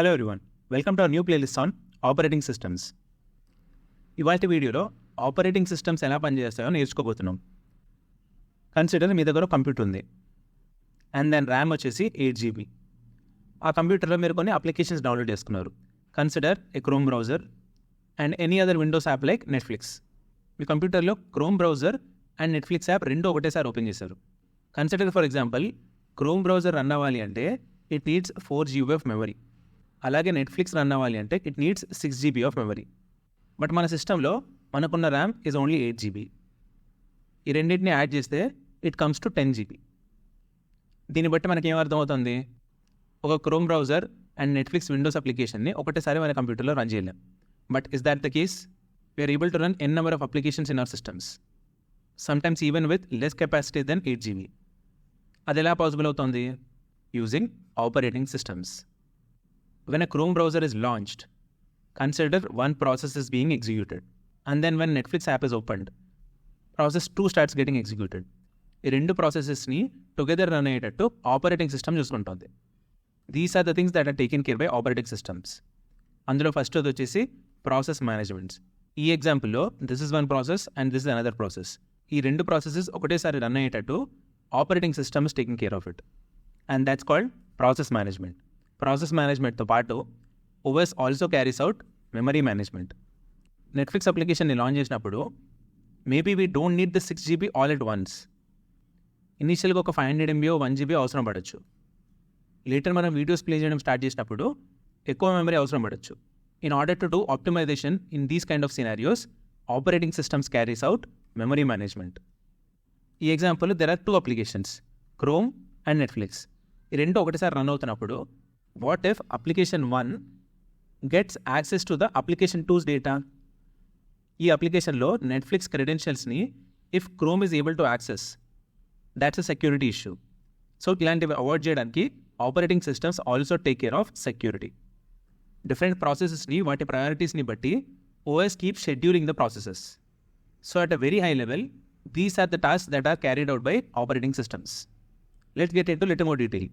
Hello everyone, welcome to our new playlist on operating systems. ఇవాళ వీడియోలో operating systems ఎలా పనిచేస్తాయో నేర్చుకోబోతున్నాం. కన్సిడర్ మీ దగ్గర కంప్యూటర్ ఉంది అండ్ దాని ర్యామ్ వచ్చేసి 8 GB. ఆ కంప్యూటర్లో మీరు కొన్ని అప్లికేషన్స్ డౌన్లోడ్ చేసుకున్నారు. Consider a Chrome browser and any other Windows app like Netflix. మీ కంప్యూటర్లో Chrome browser and Netflix app రెండు ఒకటేసారి ఓపెన్ చేశారు. Consider for example, Chrome browser run అవ్వాలి అంటే it needs 4 GB of memory. అలాగే నెట్ఫ్లిక్స్ రన్ అవ్వాలి అంటే it needs 6 GB of memory. But మన సిస్టంలో మనకున్న ర్యామ్ ఈజ్ ఓన్లీ 8 GB. ఈ రెండింటిని యాడ్ చేస్తే ఇట్ కమ్స్ టు 10 GB. దీన్ని బట్టి మనకి ఏం అర్థమవుతుంది? ఒక Chrome browser and Netflix Windows అప్లికేషన్ని ఒకటేసారి మన కంప్యూటర్లో రన్ చేయలేం. But is that the case? We are able to run N number of applications in our systems, sometimes even with less capacity than 8 GB. అది ఎలా పాసిబుల్ అవుతుంది? Using operating systems. When a Chrome browser is launched, consider one process is being executed. And then when Netflix app is opened, process 2 starts getting executed. ఈ రెండు ప్రాసెసెస్ని together run అయ్యేటట్టు operating system చూసుకుంటుంది. These are the things that are taken care by operating systems. అందులో first అది వచ్చేసి process managements. ఈ ఎగ్జాంపుల్లో this is one process and this is another process. ఈ రెండు ప్రాసెసెస్ ఒకటేసారి రన్ అయ్యేటట్టు operating system is taking care of it, and that's called process management. Process మేనేజ్మెంట్తో పాటు OS also carries out memory management. Netflix అప్లికేషన్ని launch చేసినప్పుడు maybe we don't need the 6 GB all at once. ఇనీషియల్గా ఒక 500 MB 1 GB అవసరం పడవచ్చు. Later మనం videos play చేయడం స్టార్ట్ చేసినప్పుడు ఎక్కువ మెమరీ అవసరం పడవచ్చు. In order to do optimization in these kind of scenarios, operating systems carries out memory management. ఈ example there are 2 applications, Chrome and Netflix. ఈ రెండు ఒకటిసారి రన్ అవుతున్నప్పుడు what if application 1 gets access to the application 2's data? ఈ అప్లికేషన్లో Netflix క్రెడెన్షియల్స్ని if Chrome is able to access, that's a security issue. So ఇలాంటివి avoid చేయడానికి operating systems also take care of security. Different ప్రాసెసెస్ని వాటి ప్రయారిటీస్ని బట్టి OS keep scheduling the processes. So at a very high level these are the task that are carried out by operating systems. Let's get into little more detail.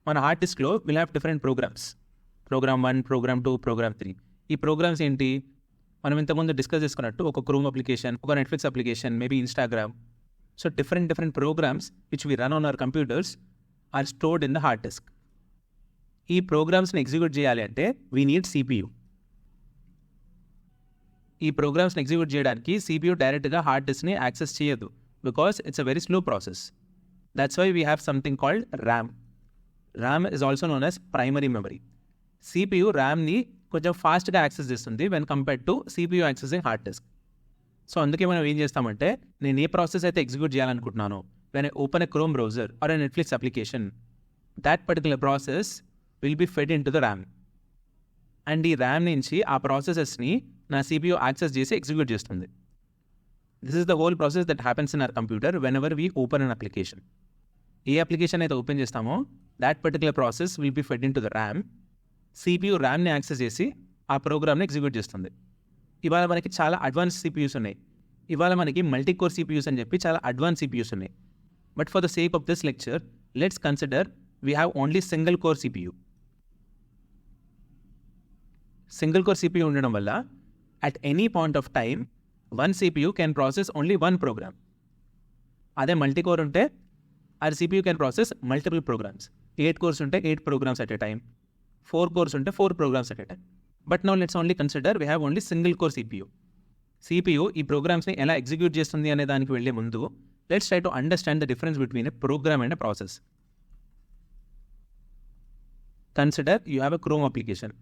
మన hard డిస్క్లో will have different programs. Program 1, programme 2, program 3. ఈ programs ఏంటి? మనం ఇంతకుముందు discuss చేసుకున్నట్టు ఒక Chrome application, ఒక Netflix application, maybe Instagram. So different programs which we run on our computers are stored in the hard disk. ఈ ప్రోగ్రామ్స్ని ఎగ్జిక్యూట్ చేయాలి అంటే వీ నీడ్ CPU. ఈ ప్రోగ్రామ్స్ని ఎగ్జిక్యూట్ చేయడానికి CPU డైరెక్ట్గా హార్డ్ డిస్క్ని యాక్సెస్ చేయదు, because it's a very slow process. That's why we have something called RAM. RAM is also known as primary memory. CPU ర్యామ్ని కొంచెం ఫాస్ట్గా యాక్సెస్ చేస్తుంది when compared to CPU accessing hard disk. So అందుకే మనం ఏం చేస్తామంటే, నేను ఏ ప్రాసెస్ అయితే ఎగ్జిక్యూట్ చేయాలనుకుంటున్నానో when I open a Chrome browser or a Netflix application, that particular process will be fed in to the RAM. And ఈ RAM నుంచి ఆ ప్రాసెసెస్ని నా CPU యాక్సెస్ చేసి ఎగ్జిక్యూట్ చేస్తుంది. This is the whole process that happens in our computer whenever we open an application. A application అయితే open చేస్తామో that particular process will be fed into the RAM. CPU ర్యామ్ని access చేసి ఆ ప్రోగ్రామ్ని execute చేస్తుంది. ఇవాళ మనకి చాలా అడ్వాన్స్ CPUs ఉన్నాయి. ఇవాళ మనకి మల్టీ కోర్ CPUs అని చెప్పి చాలా అడ్వాన్స్ CPUs ఉన్నాయి. But for the sake of this lecture let's consider we have only single core CPU. Single core CPU ఉండడం వల్ల at any point of time one CPU can process only one program. అదే multi core ఉంటే our CPU can process multiple programs. 8 cores unte 8 programs at a time. 4 cores unte 4 programs at a time. But now let's only consider we have only single core CPU. CPU ఈ programs ని ఎలా execute చేస్తుంది అనే దానికి వెళ్ళే ముందు let's try to understand the difference between a program and a process. Consider you have a Chrome application.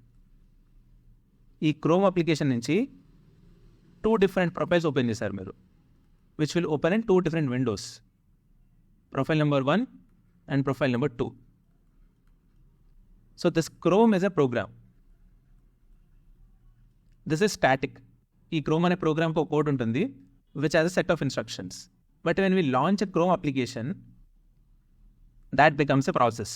ఈ Chrome application నుంచి 2 different profiles open చేశారు మీరు, which will open in 2 different windows. Profile number 1 and profile number 2. So this Chrome is a program. This is static. ఈ Chrome అనే programme ఒక code ఉంటుంది which has a set of instructions. But when we launch a Chrome application, that becomes a process.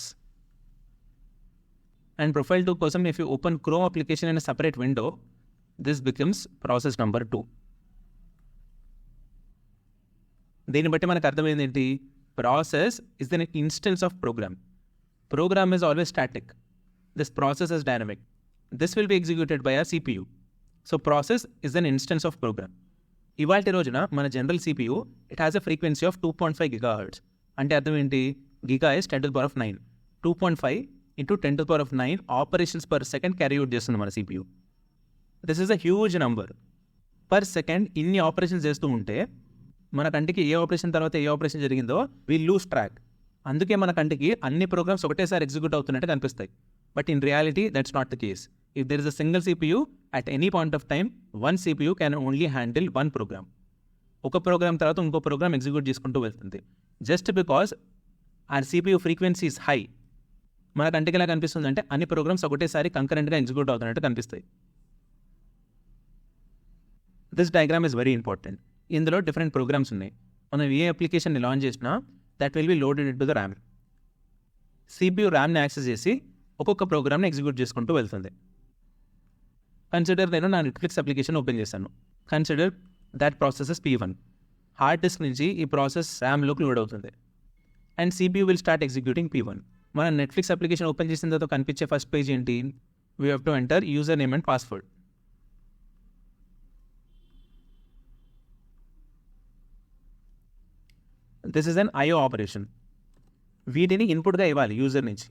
And profile 2 కోసం if you open Chrome application in a separate window, this becomes process number 2. దీన్ని బట్టి మనకు అర్థమైంది ఏంటి? Process is an instance of program. Program is always static. This process is dynamic. This will be executed by our CPU. So process is an instance of program. ఇవాల్టి రోజున మన general CPU, it has a frequency of 2.5 GHz. అంటే అర్థం ఏంటి? Giga is 10 to the power of 9. 2.5 into 10 to the power of 9 operations per second carry out చేస్తుంది మన CPU. This is a huge number. Per second ఇన్ని operations చేస్తూ ఉంటే మన కంటికి ఏ ఆపరేషన్ తర్వాత ఏ ఆపరేషన్ జరిగిందో we lose track. అందుకే మన కంటికి అన్ని ప్రోగ్రామ్స్ ఒకటేసారి ఎగ్జిక్యూట్ అవుతున్నట్టు కనిపిస్తాయి. But in reality that's not the case. If there is a single CPU, at any point of time one CPU can only handle one program. ఒక program తర్వాత ఇంకో ప్రోగ్రామ్ ఎగ్జిక్యూట్ చేసుకుంటూ వెళ్తుంది. Just because our CPU frequency is high, మన కంటికి ఎలా కనిపిస్తుంది అంటే అన్ని ప్రోగ్రామ్స్ ఒకటేసారి కంకరెంట్గా ఎగ్జిక్యూట్ అవుతున్నట్టు కనిపిస్తాయి. This diagram is very important. ఇందులో డిఫరెంట్ ప్రోగ్రామ్స్ ఉన్నాయి. మనం ఏ అప్లికేషన్ని లాంచ్ చేసినా that will be loaded into the RAM. CPU ర్యామ్ని యాక్సెస్ చేసి ఒక్కొక్క ప్రోగ్రామ్ని ఎగ్జిక్యూట్ చేసుకుంటూ వెళ్తుంది. కన్సిడర్ నేను నా నెట్ఫ్లిక్స్ అప్లికేషన్ ఓపెన్ చేశాను. Consider that process is P1. Hard disk నుంచి ఈ ప్రాసెస్ ర్యామ్లోకి లోడ్ అవుతుంది and CPU will start executing P1. మన నెట్ఫ్లిక్స్ అప్లికేషన్ ఓపెన్ చేసిన తర్వాత కనిపించే ఫస్ట్ పేజ్ ఏంటి? We have to enter user name and password. This is an IO operation. వీటిని ఇన్పుట్గా ఇవ్వాలి యూజర్ నుంచి.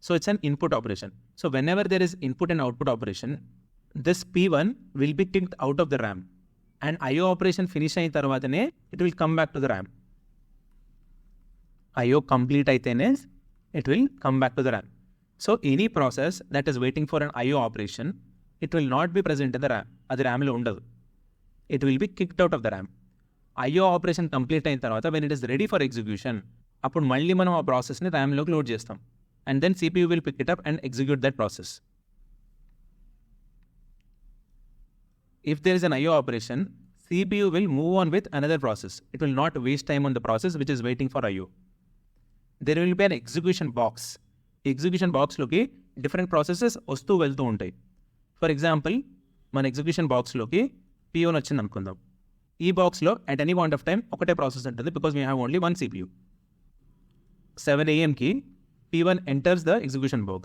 So it's an input operation. So whenever there is input and output operation, this P1 will be kicked out of the RAM and IO operation finish అయిన తర్వాతనే it will come back to the RAM. IO complete అయితేనే it will come back to the RAM. So any process that is waiting for an IO operation, it will not be present in the RAM. అది ర్యామ్లో ఉండదు. It will be kicked out of the RAM. IO operation complete అయిన తర్వాత when it is ready for execution, అప్పుడు మళ్ళీ మనం ఆ ప్రాసెస్ని ర్యామ్లోకి లోడ్ చేస్తాం and then CPU will pick it up and execute that process. If there is an IO operation, CPU will move on with another process. It will not waste time on the process which is waiting for IO. There will be an execution box. Execution బాక్స్లోకి different processes వస్తూ వెళ్తూ ఉంటాయి. For example, మన execution బాక్స్లోకి P1 వచ్చింది అనుకుందాం. ఈ బాక్స్లో at any point of time ఒకటే ప్రాసెస్ ఉంటుంది because we have only one CPU. 7 AM P1 enters the execution box.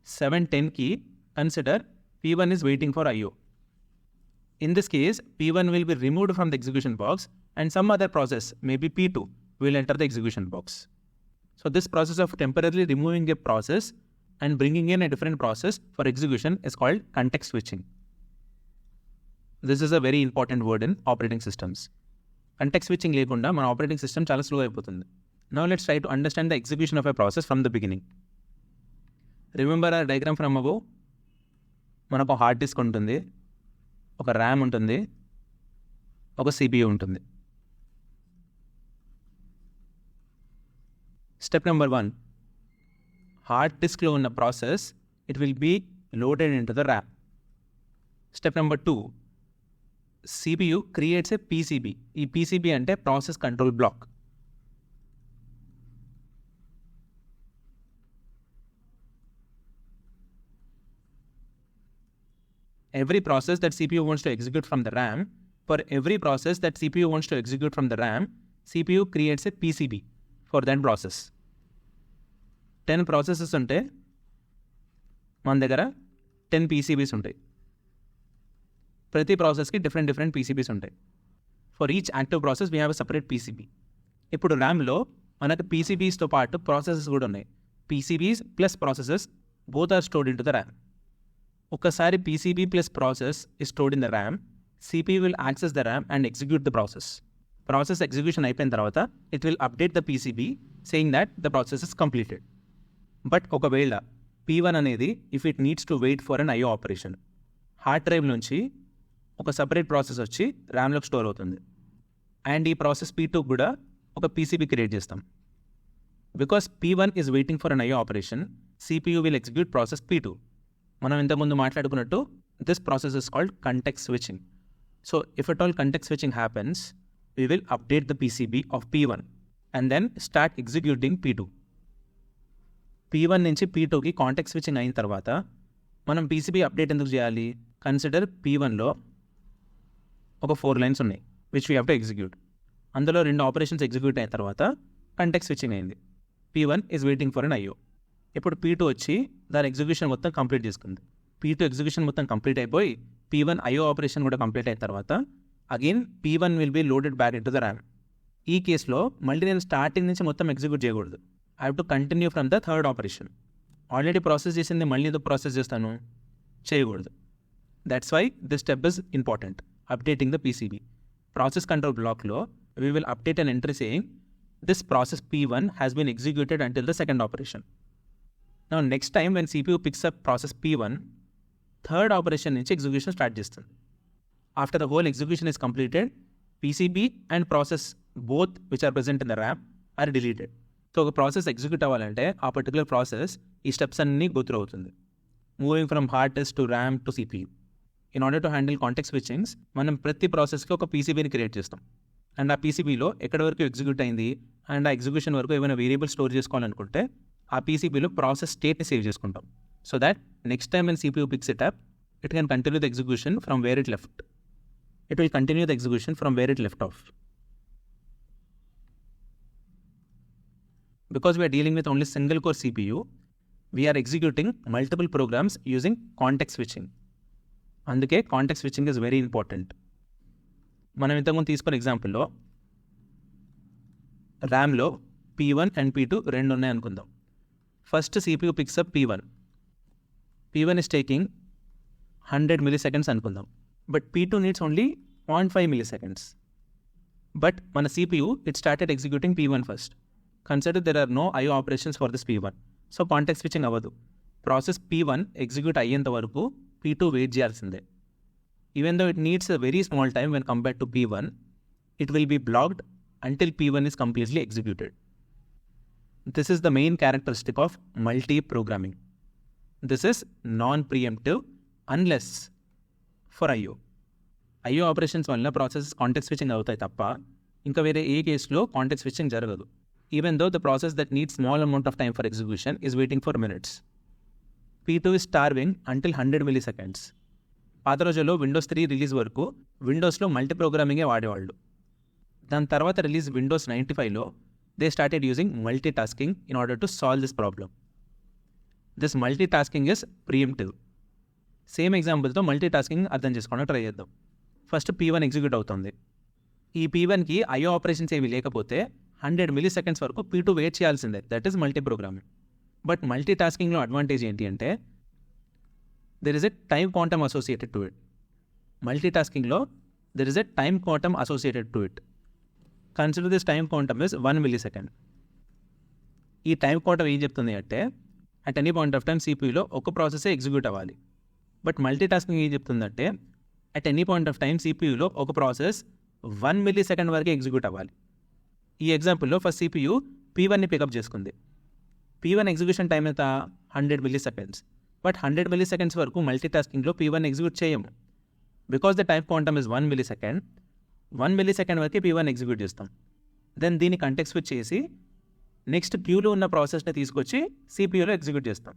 7:10 consider P1 is waiting for IO. In this case, P1 will be removed from the execution box and some other process, maybe P2, will enter the execution box. So this process of temporarily removing a process and bringing in a different process for execution is called context switching. This is a very important word in operating systems. Context switching లేకుండా మన operating system చాలా slow అయిపోతుంది. Now let's try to understand the execution of a process from the beginning. Remember our diagram from above? మనకు hard disk ఉంటుంది, ఒక RAM ఉంటుంది, ఒక CPU ఉంటుంది. స్టెప్ నెంబర్ 1, హార్డ్ డిస్క్లో ఉన్న process it will be loaded in to the RAM. Step number 2, CPU creates a PCB. ఈ PCB అంటే process control block. Every process that CPU wants to execute from the RAM, for every process that CPU wants to execute from the RAM, CPU creates a PCB for that process. 10 processes ఉంటే మన దగ్గర 10 PCBs ఉంటాయి. ప్రతి ప్రాసెస్కి different PCBs ఉంటాయి. For each active process we have a separate PCB. ఇప్పుడు ర్యామ్లో మనకు PCBస్తో పాటు processes కూడా ఉన్నాయి. PCBs plus processes both are stored in to the RAM. ఒకసారి PCB plus process is stored in the RAM, CPU will access the RAM and execute the process. Process execution అయిపోయిన తర్వాత it will update the PCB saying that the process is completed. But ఒకవేళ P1 అనేది if it needs to wait for an IO operation, hard drive నుంచి ఒక separate process వచ్చి ర్యామ్లోకి store అవుతుంది and ఈ ప్రాసెస్ P2 కూడా ఒక PCB క్రియేట్ చేస్తాం. Because P1 is waiting for an IO operation, CPU will execute process P2. మనం ఇంతకుముందు మాట్లాడుకున్నట్టు this process is called context switching. So if at all context switching happens, we will update the PCB of P1 and then start executing P2. P1 నుంచి P2కి context switching అయిన తర్వాత మనం PCB update ఎందుకు చేయాలి? Consider P1లో ఒక 4 lines ఉన్నాయి which we have to execute. అందులో 2 operations execute అయిన తర్వాత కంటెక్స్ట్ స్విచింగ్ అయింది. P1 is waiting for an IO. ఇప్పుడు P2 వచ్చి దాని ఎగ్జిక్యూషన్ మొత్తం కంప్లీట్ చేసుకుంది. P2 ఎగ్జిక్యూషన్ మొత్తం కంప్లీట్ అయిపోయి P1 IO ఆపరేషన్ కూడా కంప్లీట్ అయిన తర్వాత again P1 will be loaded back in to the RAM. ఈ కేసులో మళ్ళీ నేను స్టార్టింగ్ నుంచి మొత్తం ఎగ్జిక్యూట్ చేయకూడదు. I have to continue from the third operation. Already process చేసింది మళ్ళీ ఎందుకు ప్రాసెస్ చేస్తాను? చేయకూడదు. That's why this step is important. Updating the PCB. Process control బ్లాక్లో we will update an entry saying this process P1 has been executed until the second operation. Now next time when CPU picks up process P1, third operation నుంచి execution start చేస్తుంది. After the whole execution is completed, PCB and process both which are present in the RAM are deleted. So ఒక process execute అవ్వాలంటే ఆ particular process ఈ steps అన్నీ go through అవుతుంది. Moving from hard disk to RAM to CPU. In order to handle context switchings మనం ప్రతి ప్రాసెస్కి ఒక PCBని క్రియేట్ చేస్తాం. అండ్ ఆ PCBలో ఎక్కడి వరకు ఎగ్జిక్యూట్ అయింది అండ్ ఆ ఎగ్జిక్యూషన్ వరకు ఏమైనా వేరియబుల్ స్టోర్ చేసుకోవాలనుకుంటే ఆ PCBలో ప్రాసెస్ స్టేట్ని సేవ్ చేసుకుంటాం. So that next time when CPU picks it up, it can continue the execution from where it left. It will continue the execution from where it left off. Because we are dealing with only single core CPU, we are executing multiple programs using context switching. అందుకే context switching is very important. మనం ఇంతకుముందు తీసుకున్న ఎగ్జాంపుల్లో ర్యామ్లో P1 and P2 రెండు ఉన్నాయి అనుకుందాం. First CPU picks up P1. P1 is taking 100 milliseconds అనుకుందాం. But P2 needs only 0.5 milliseconds. But మన CPU, it started executing P1 first. Consider there are no IO operations for this P1. So context switching అవ్వదు. Process P1 execute అయ్యేంత వరకు P2 wait చేయాల్సిందే. Even though it needs a very small time when compared to P1, it will be blocked until P1 is completely executed. This is the main characteristic of multi-programming. This is non-preemptive unless for IO. IO operations వల్ల process context switching అవుతాయి తప్ప ఇంకా వేరే ఏ కేసులో context switching జరగదు. Even though the process that needs small amount of time for execution is waiting for minutes. P2 is starving until 100 milliseconds. పాత రోజుల్లో Windows 3 release వరకు విండోస్లో మల్టీ ప్రోగ్రామింగే వాడేవాళ్ళు. దాని తర్వాత రిలీజ్ Windows 95లో they started using multitasking in order to solve this problem. This multitasking is preemptive. Same ఎగ్జాంపుల్తో multitasking అర్థం చేసుకోవడం ట్రై చేద్దాం. ఫస్ట్ P1 ఎగ్జిక్యూట్ అవుతుంది. ఈ P1కి IO ఆపరేషన్స్ ఏవి లేకపోతే 100 milliseconds వరకు P2 వెయిట్ చేయాల్సిందే. That is multiprogramming. But మల్టీ టాస్కింగ్లో అడ్వాంటేజ్ ఏంటి అంటే there is a time quantum associated to it. మల్టీ టాస్కింగ్లో there is a time quantum associated to it. Consider this time quantum is 1 millisecond. ఈ time quantum ఏం చెప్తుంది అంటే at any point of time CPUలో ఒక ప్రాసెసే ఎగ్జిక్యూట్ అవ్వాలి. బట్ మల్టీ టాస్కింగ్ ఏం చెప్తుందంటే at any point of time CPUలో ఒక ప్రాసెస్ 1 millisecond వరకు ఎగ్జిక్యూట్ అవ్వాలి. ఈ ఎగ్జాంపుల్లో ఫస్ట్ CPU P1ని పికప్ చేసుకుంది. P1 ఎగ్జిక్యూషన్ టైం ఎంత? 100 milliseconds. బట్ 100 milliseconds వరకు మల్టీ టాస్కింగ్లో P1 ఎగ్జిక్యూట్ చేయము. Because the time quantum is 1 millisecond. 1 millisecond వరకు P1 ఎగ్జిక్యూట్ చేస్తాం. దెన్ దీన్ని కాంటెక్స్ట్ స్విచ్ చేసి నెక్స్ట్ క్యూలో ఉన్న ప్రాసెస్ని తీసుకొచ్చి CPUలో ఎగ్జిక్యూట్ చేస్తాం.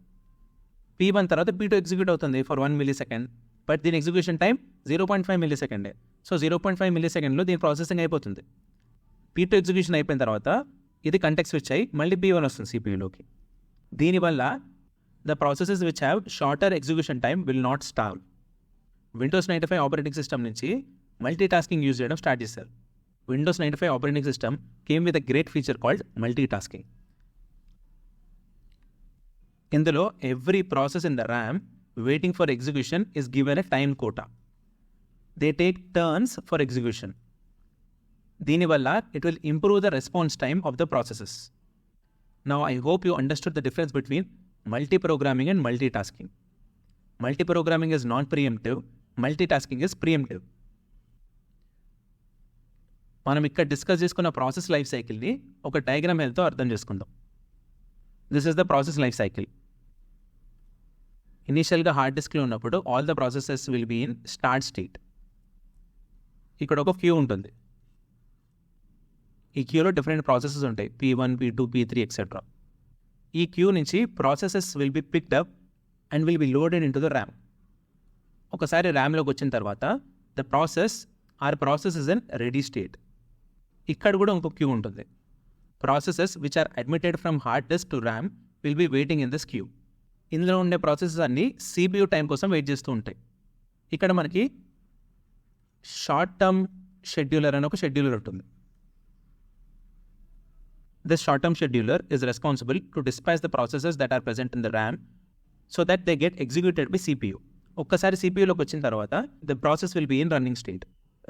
P1 తర్వాత P2 ఎగ్జిక్యూట్ అవుతుంది ఫర్ 1 millisecond. బట్ దీని ఎగ్జిక్యూషన్ టైం 0.5 millisecond. సో 0.5 millisecondలో దీని ప్రాసెసింగ్ అయిపోతుంది. P2 ఎగ్జిక్యూషన్ అయిపోయిన తర్వాత ఇది కాంటెక్స్ట్ స్విచ్ అయ్యి మళ్ళీ P1 వస్తుంది CPUలోకి. దీనివల్ల the processes which have shorter execution time will not starve. Windows 95 operating system నుంచి మల్టీ టాస్కింగ్ యూజ్ చేయడం స్టార్ట్ చేశారు. Windows 95 operating system came with a great feature called multitasking. ఇందులో every process in the RAM waiting for execution is given a time quota. They take turns for execution. దీనివల్ల it will improve the response time of the processes. Now I hope you understood the difference between multi-programming and multitasking. Multi-programming is non-preemptive, multitasking is preemptive. మనం ఇక్కడ discuss చేసుకున్న process life సైకిల్ని ఒక diagram హెల్త్తో అర్థం చేసుకుందాం. This is the process life cycle. ఇనీషియల్గా hard డిస్క్లో ఉన్నప్పుడు all the processes will be in start state. ఇక్కడ ఒక క్యూ ఉంటుంది. ఈ క్యూలో డిఫరెంట్ ప్రాసెసెస్ ఉంటాయి. P1, P2, P3 etcetera. ఈ క్యూ నుంచి processes will be picked up and will be loaded in to the RAM. ఒకసారి ర్యామ్లోకి వచ్చిన తర్వాత the process is in ready state. ఇక్కడ కూడా ఇంకో క్యూ ఉంటుంది. Processes which are admitted from hard disk to RAM will be waiting in this queue. ఇందులో ఉండే ప్రాసెసెస్ అన్నీ CPU టైం కోసం వెయిట్ చేస్తూ ఉంటాయి. ఇక్కడ మనకి షార్ట్ టర్మ్ షెడ్యూలర్ అని ఒక షెడ్యూలర్ ఉంటుంది. This short term scheduler is responsible to dispatch the processes that are present in the RAM so that they get executed by CPU. ఒక్కసారి CPUలోకి వచ్చిన తర్వాత the process will be in running state.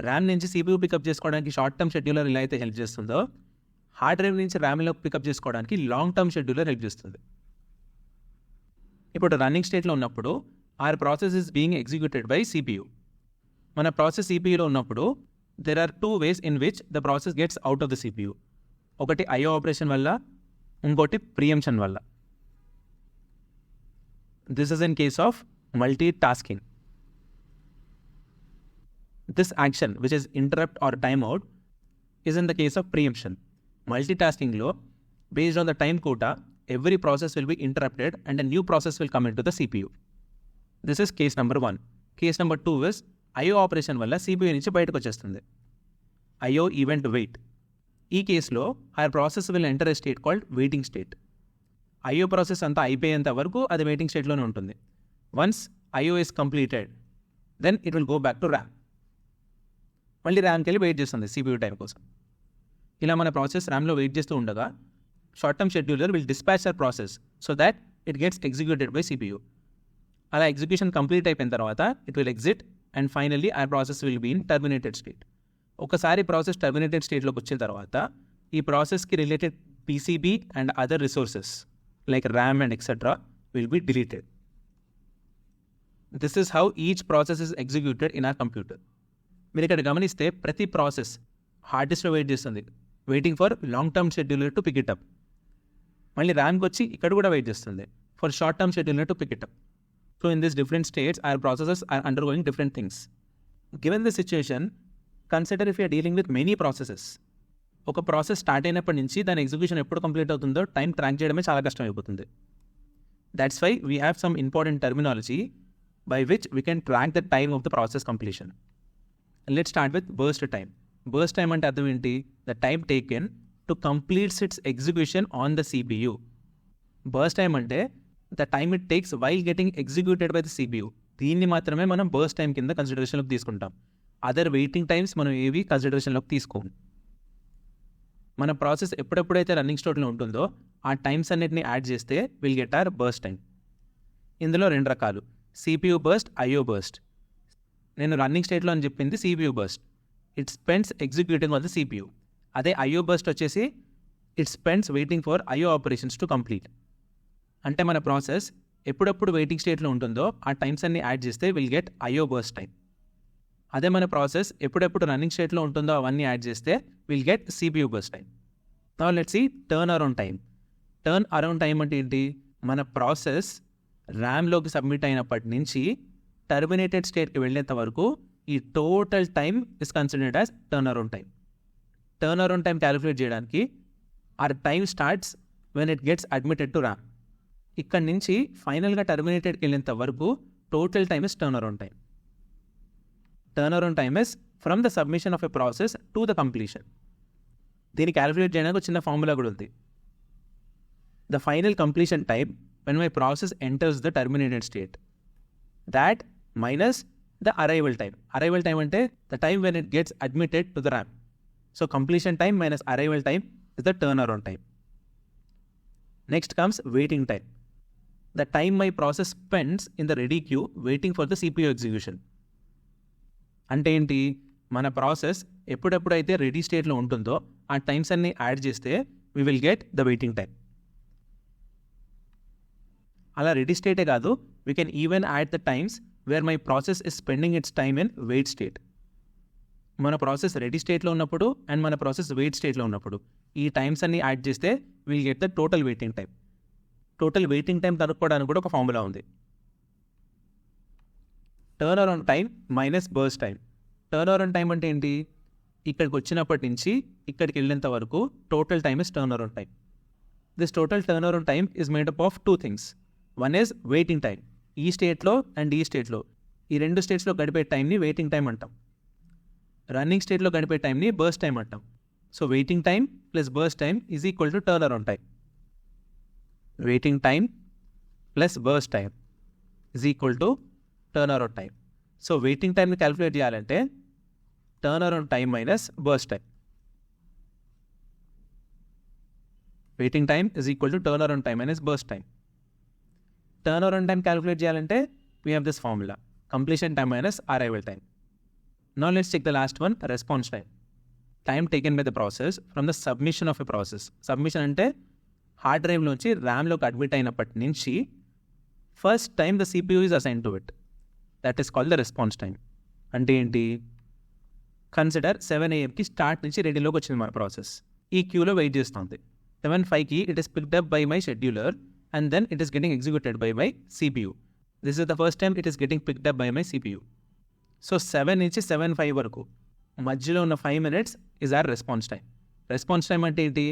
RAM నుంచి CPU pick up చేసుకోవడానికి short term scheduler ఎలా అయితే help చేస్తుందో, hard drive నుంచి ర్యామ్లోకి పికప్ చేసుకోవడానికి లాంగ్ టర్మ్ షెడ్యూలర్ హెల్ప్ చేస్తుంది. ఇప్పుడు రన్నింగ్ స్టేట్లో ఉన్నప్పుడు our process is being executed by CPU. మన ప్రాసెస్ CPUలో ఉన్నప్పుడు there are 2 ways in which the process gets out of the CPU. ఒకటి IO ఆపరేషన్ వల్ల, ఇంకోటి ప్రియంప్షన్ వల్ల. This is in case of multitasking. This action which is interrupt or time out is in the case of preemption. Multitasking-లో based on the time quota, every process will be interrupted and a new process will come into the CPU. This is case number 1. Case number 2 is IO operation వల్ల CPU నుంచి బయటకు వచ్చేస్తుంది. IO event wait. ఈ కేసులో ఆ process will enter a state called waiting state. IO process అంతా అయిపోయేంత వరకు అది వెయిటింగ్ స్టేట్లోనే ఉంటుంది. Once IO is completed, then it will go back to RAM. మళ్ళీ ర్యామ్కి వెళ్ళి వెయిట్ చేస్తుంది CPU టైం కోసం. ఇలా మన ప్రాసెస్ ర్యామ్లో వెయిట్ చేస్తూ ఉండగా short term scheduler will dispatch our process so that it gets executed by CPU. అలా ఎగ్జిక్యూషన్ కంప్లీట్ అయిపోయిన తర్వాత it will exit and finally ఆ process will be in terminated state. ఒకసారి ప్రాసెస్ టర్మినేటెడ్ స్టేట్లోకి వచ్చిన తర్వాత ఈ ప్రాసెస్కి related PCB and other resources like RAM and etcetera will be deleted. This is how each process is executed in our computer. మీరు ఇక్కడ గమనిస్తే ప్రతి ప్రాసెస్ హార్డ్ డిస్క్లో వెయిట్ చేస్తుంది, waiting for long term scheduler to pick it up. మళ్ళీ ర్యామ్కి వచ్చి ఇక్కడ కూడా వెయిట్ చేస్తుంది for short term scheduler to pick it up. So in this different states our processes are undergoing different things. Given this situation, consider if you're dealing with many processes. ఒక process start అయినప్పటి నుంచి దాని execution ఎప్పుడు complete అవుతుందో time track చేయడమే చాలా కష్టం అయిపోతుంది. That's why we have some important terminology by which we can track the time of the process completion. Let's start with burst time. Burst time అంటే అర్థం ఏంటి? The time taken to complete its execution on the CPU. Burst time అంటే the time it takes while getting executed by the CPU. దీన్ని మాత్రమే మనం burst time కింద కన్సిడరేషన్లోకి తీసుకుంటాం. Other waiting times మనం ఏవి కన్సిడరేషన్లోకి తీసుకోం. మన ప్రాసెస్ ఎప్పుడెప్పుడైతే రన్నింగ్ స్టేట్లో ఉంటుందో ఆ టైమ్స్ అన్నిటిని యాడ్ చేస్తే will get our burst time. ఇందులో 2 రకాలు, CPU బర్స్ట్, IO బర్స్ట్. నేను రన్నింగ్ స్టేట్లో అని చెప్పింది CPU burst. It spends executing on the CPU. అదే IO బర్స్ట్ వచ్చేసి it spends waiting for IO operations to complete. అంటే మన ప్రాసెస్ ఎప్పుడప్పుడు వెయిటింగ్ స్టేట్లో ఉంటుందో ఆ టైమ్స్ అన్ని యాడ్ చేస్తే will get IO burst time. అదే మన ప్రాసెస్ ఎప్పుడెప్పుడు రన్నింగ్ స్టేట్లో ఉంటుందో అవన్నీ యాడ్ చేస్తే will get CPU burst time. Now let's see turn around time. Turn around time అంటే ఏంటి? మన ప్రాసెస్ ర్యామ్లోకి సబ్మిట్ అయినప్పటి నుంచి టర్మినేటెడ్ స్టేట్కి వెళ్ళేంత వరకు ఈ total time is considered as turn around time. Turn around time calculate చేయడానికి our time starts when it gets admitted to RAM. ఇక్కడి నుంచి ఫైనల్గా టర్మినేటెడ్కి వెళ్ళేంత వరకు total time is turn around time. Turn around time is from the submission of a process to the completion. దీన్ని క్యాలిక్యులేట్ చేయడానికి ఒక చిన్న ఫార్ములా కూడా ఉంది. The final completion time when my process enters the terminated state, that minus the arrival time. Arrival time ante the time when it gets admitted to the RAM. So completion time minus arrival time is the turnaround time. Next comes waiting time. The time my process spends in the ready queue waiting for the CPU execution. అంటే ఏంటి? మన process ఎప్పుడెప్పుడైతే ready స్టేట్లో ఉంటుందో ఆ times అన్ని add చేస్తే we will get the waiting time. అలా ready స్టేటే కాదు, we can even add the times where my process is spending its time in wait state. మన ప్రాసెస్ రెడీ స్టేట్లో ఉన్నప్పుడు అండ్ మన ప్రాసెస్ వెయిట్ స్టేట్లో ఉన్నప్పుడు ఈ టైమ్స్ అన్ని యాడ్ చేస్తే will get the total waiting time. Total waiting time కనుక్కోవడానికి కూడా ఒక ఫార్ములా ఉంది. Turn around time minus burst time. Turn around time అంటే ఏంటి? ఇక్కడికి వచ్చినప్పటి నుంచి ఇక్కడికి వెళ్ళేంత వరకు total time is turn around time. This total turn around time is made up of 2 things. One is waiting time. ఈ స్టేట్లో అండ్ ఈ స్టేట్లో, ఈ 2 స్టేట్స్లో గడిపే టైంని వెయిటింగ్ టైం అంటాం. రన్నింగ్ స్టేట్లో గడిపే టైంని బర్స్ట్ టైం అంటాం. So waiting time plus burst time is equal to turnaround time. Waiting time plus burst time is equal to turnaround time. So waiting time ని క్యాలిక్యులేట్ చేయాలంటే turnaround time minus burst time. Waiting time is equal to turnaround time minus burst time. Turnaround time calculate చేయాలంటే we have this formula. Completion time minus arrival time. Now let's check the last one, response time. Time taken by the process from the submission of a process. Submission అంటే hard drive నుంచి ర్యామ్లోకి admit అయినప్పటి నుంచి first time the CPU is assigned to it. That is called the response time. అంటే ఏంటి? Consider 7 AM start నుంచి రెడీలోకి వచ్చింది మన process. ఈ క్యూలో వెయిట్ చేస్తుంది. 7:05 it is picked up by my scheduler and then it is getting executed by my CPU. This is the first time it is getting picked up by my CPU. So 7 నుంచి 7:05 వరకు మధ్యలో ఉన్న 5 minutes is our response time. Response time అంటే ఏంటి?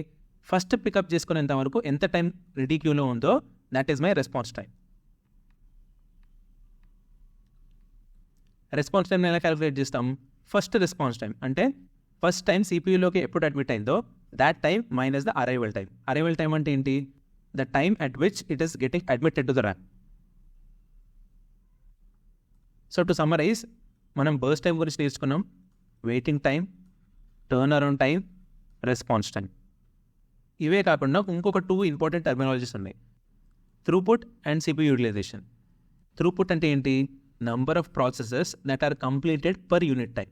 First pickup చేసుకునేంత వరకు ఎంత time ready క్యూలో ఉందో that is my response time. Response time ఎలా క్యాలిక్యులేట్ చేస్తాం? ఫస్ట్ రెస్పాన్స్ టైం అంటే ఫస్ట్ టైం సిపియూలోకి ఎప్పుడు అడ్మిట్ అయిందో that time minus the arrival time. Arrival time అంటే ఏంటి? The time at which it is getting admitted to the RAM. So to summarise, మనం burst time గురించి నేర్చుకున్నాం. Waiting time, turn around time, response time. ఇవే కాకుండా ఇంకొక 2 important terminologies ఉన్నాయి, థ్రూపుట్ and CPU utilisation. Throughput అంటే ఏంటి? Number of processes that are completed per unit time.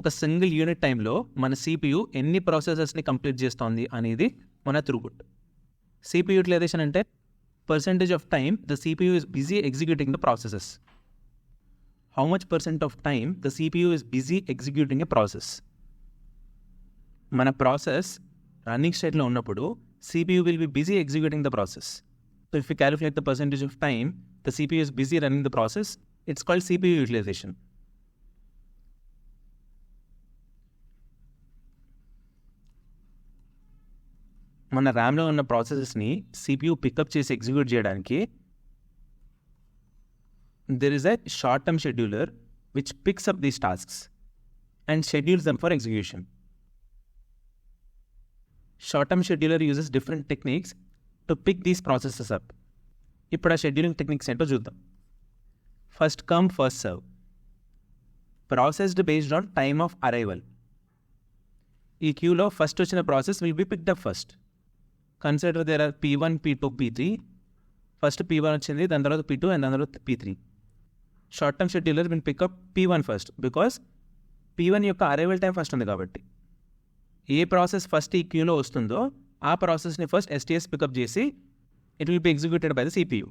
ఒక సింగిల్ యూనిట్ టైంలో మన సిపియూ ఎన్ని ప్రాసెసెస్ని కంప్లీట్ చేస్తోంది అనేది మన థ్రూపుట్. సిపియూ యూటిలైజేషన్ అంటే percentage of time the CPU is busy executing the processes. How much percent of time the CPU is busy executing a process. మన ప్రాసెస్ రన్నింగ్ స్టేట్లో ఉన్నప్పుడు CPU will be busy executing the process. So if we calculate the percentage of time the CPU is busy running the process, it's called CPU utilization. మన ర్యామ్లో ఉన్న ప్రాసెసెస్ని CPU pickup చేసి execute చేయడానికి there is a short-term scheduler which picks up these tasks and schedules them for execution. Short-term scheduler uses different techniques to pick these processes up. ఇప్పుడు ఆ scheduling techniques ఏంటో చూద్దాం. First come first serve, processed based on time of arrival. ఈ క్యూలో first వచ్చిన process will be picked up first. Consider there are P1, P2, P3. First P1 వచ్చింది, దాని తర్వాత P2 అండ్ దాని తర్వాత P3. Short term scheduler will pick up P1 first because P1 యొక్క arrival time first ఉంది కాబట్టి. ఏ ప్రాసెస్ ఫస్ట్ ఈ క్యూలో వస్తుందో ఆ ప్రాసెస్ని ఫస్ట్ STS పికప్ చేసి it will be executed by the CPU.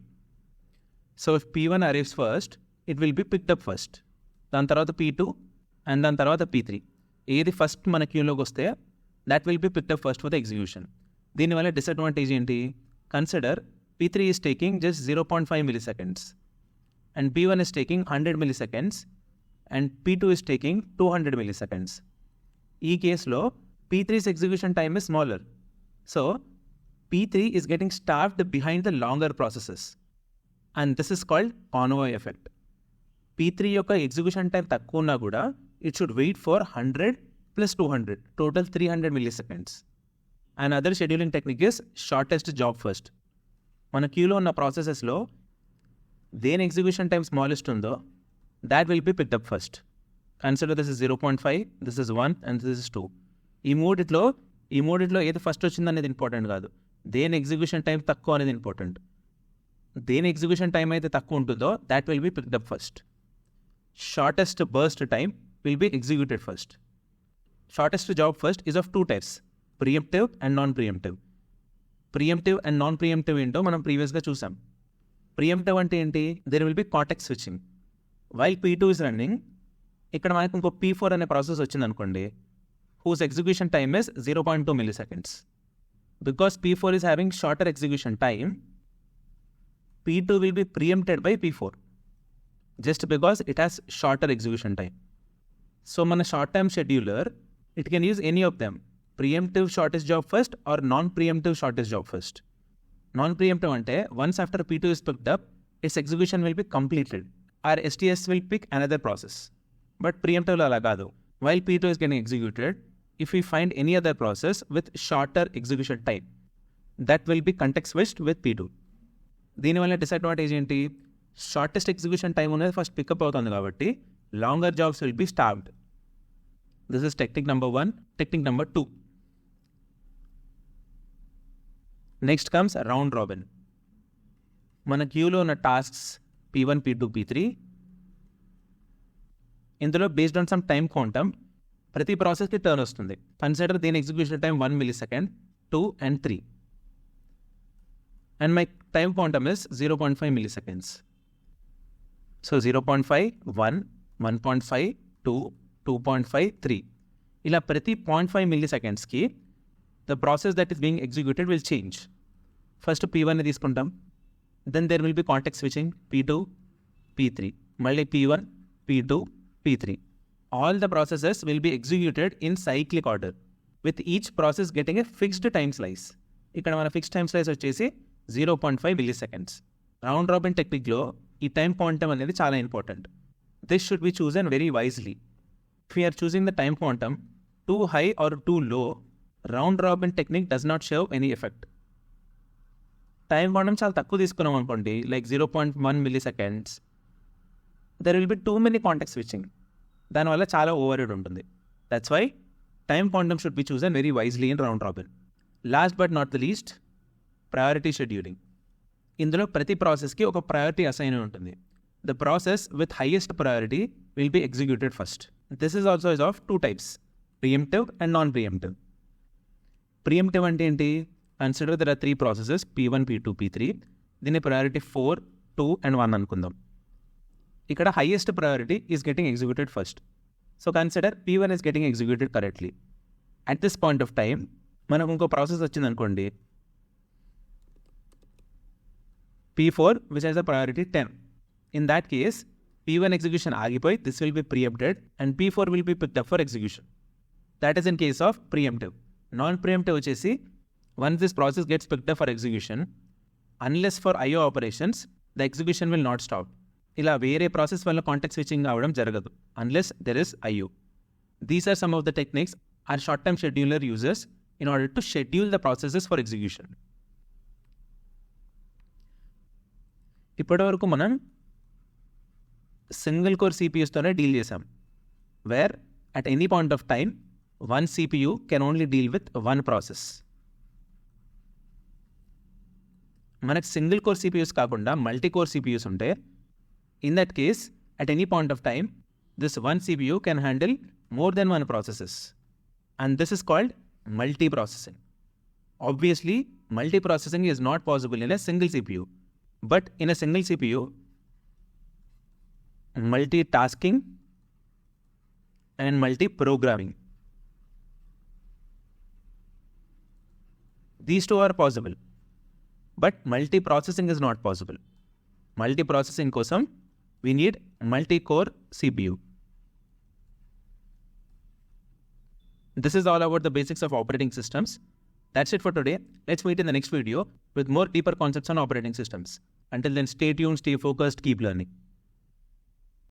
So if P1 arrives first it will be picked up first, దాని తర్వాత P2 అండ్ దాని తర్వాత P3. ఏది ఫస్ట్ మన క్యూలోకి వస్తే that will be picked up first for the execution. దీనివల్ల disadvantage ఏంటి? Consider P3 is taking just 0.5 milliseconds and P1 is taking 100 milliseconds and P2 is taking 200 milliseconds. ఈ కేసులో P3's execution time is smaller. So P3 is getting starved behind the longer processes and this is called convoy effect. P3 యొక్క execution time తక్కువ ఉన్నా కూడా it should wait for 100 + 200 total 300 milliseconds. And other scheduling technique is shortest job first. మన క్యూలో ఉన్న ప్రాసెసెస్లో దేని execution time smallest ఉందో that will be picked up first. Consider this is 0.5, this is 1 and this is 2. ఈ మూడిట్లో ఏది first వచ్చింది అనేది ఇంపార్టెంట్ కాదు, దేని ఎగ్జిక్యూషన్ టైం తక్కువ అనేది ఇంపార్టెంట్. దేని ఎగ్జిక్యూషన్ టైం అయితే తక్కువ ఉంటుందో that will be picked up first. Shortest burst time will be executed first. Shortest job first is of 2 types, preemptive and non preemptive. Preemptive and non preemptive ఏంటో మనం ప్రీవియస్గా చూసాం. ప్రియంప్టివ్ అంటే ఏంటి? There will be context switching. While P2 is running, ఇక్కడ మనకు ఇంకో P4 అనే ప్రాసెస్ వచ్చింది అనుకోండి, whose execution time is 0.2 milliseconds. Because P4 is having shorter execution time, P2 will be preempted by P4 just because it has shorter execution time. So మన short term scheduler, it can use any of them, preemptive shortest job first or non-preemptive shortest job first. Non-preemptive అంటే once after P2 is picked up, its execution will be completed. Our STS will pick another process. But preemptive అలా కాదు. While P2 is getting executed, if we find any other process with shorter execution time, that will be context switched with P2. దీనివల్ల disadvantage ఏంటి? Shortest execution time అనేది first pickup అవుతుంది కాబట్టి longer jobs will be stopped. This is technique number 1. Technique number 2. Next comes round robin. మన క్యూలో ఉన్న tasks P1, P2, P3, ఇందులో based on some time quantum ప్రతి ప్రాసెస్కి టర్న్ వస్తుంది. కన్సిడర్ దీని execution time 1 millisecond, 2 and 3. And my time quantum is 0.5 milliseconds. So 0.5, 1, 1.5, 2, 2.5, 3. ఇలా ప్రతి 0.5 millisecondsకి the process that is being executed will change. First P1 తీసుకుంటాం. Then there will be context switching P2, P3. మళ్ళీ P1, P2, P3. All the processes will be executed in cyclic order, with each process getting a fixed time slice. ఇక్కడ మన fixed time slice వచ్చేసి 0.5 milliseconds. Round robin టెక్నిక్లో ఈ time quantum అనేది చాలా important. This should be chosen very wisely. If you're choosing the time quantum too high or too low, round robin technique does not show any effect. Time quantum చాలా తక్కువ తీసుకున్నాం అనుకోండి, like 0.1 milliseconds, there will be too many context switching. దానివల్ల చాలా overhead ఉంటుంది. That's why time quantum should be chosen very wisely in round robin. Last but not the least, priority scheduling. ఇందులో ప్రతి ప్రాసెస్కి ఒక ప్రయారిటీ అసైన్ ఉంటుంది. The process with highest priority will be executed first. This is also is of two types, preemptive and non preemptive. Preemptive అంటే ఏంటి? Consider there are 3 processes P1, P2, P3. దీని priority 4, 2 and 1 అనుకుందాం. ఇక్కడ highest priority is getting executed first. So consider P1 is getting executed correctly. At this point of time మనకు ఇంకో process వచ్చింది అనుకోండి, P4 which has a priority 10. In that case, P1 execution ఆగిపోయి this will be preempted and P4 will be picked up for execution. That is in case of preemptive. Non-preemptive వచ్చేసి once this process gets picked up for execution, unless for IO operations, the execution will not stop. ఇలా వేరే process వల్ల contact switching అవ్వడం జరగదు unless there is IO. These are some of the techniques our short-term scheduler uses in order to schedule the processes for execution. ఇప్పటివరకు మనం single core సిపియూస్తోనే deal చేసాం, where at any point of time one CPU can only deal with one process. మనకు single core CPUs కాకుండా multi core CPUs ఉంటే, in that case at any point of time this one CPU can handle more than one processes and this is called multiprocessing. Obviously multiprocessing is not possible in a single CPU. But in a single CPU, multitasking and multi-programming, these two are possible. But multi-processing is not possible. Multi-processing kosam, we need multi-core CPU. This is all about the basics of operating systems. That's it for today. Let's meet in the next video with more deeper concepts on operating systems. Until then, stay tuned, stay focused, keep learning.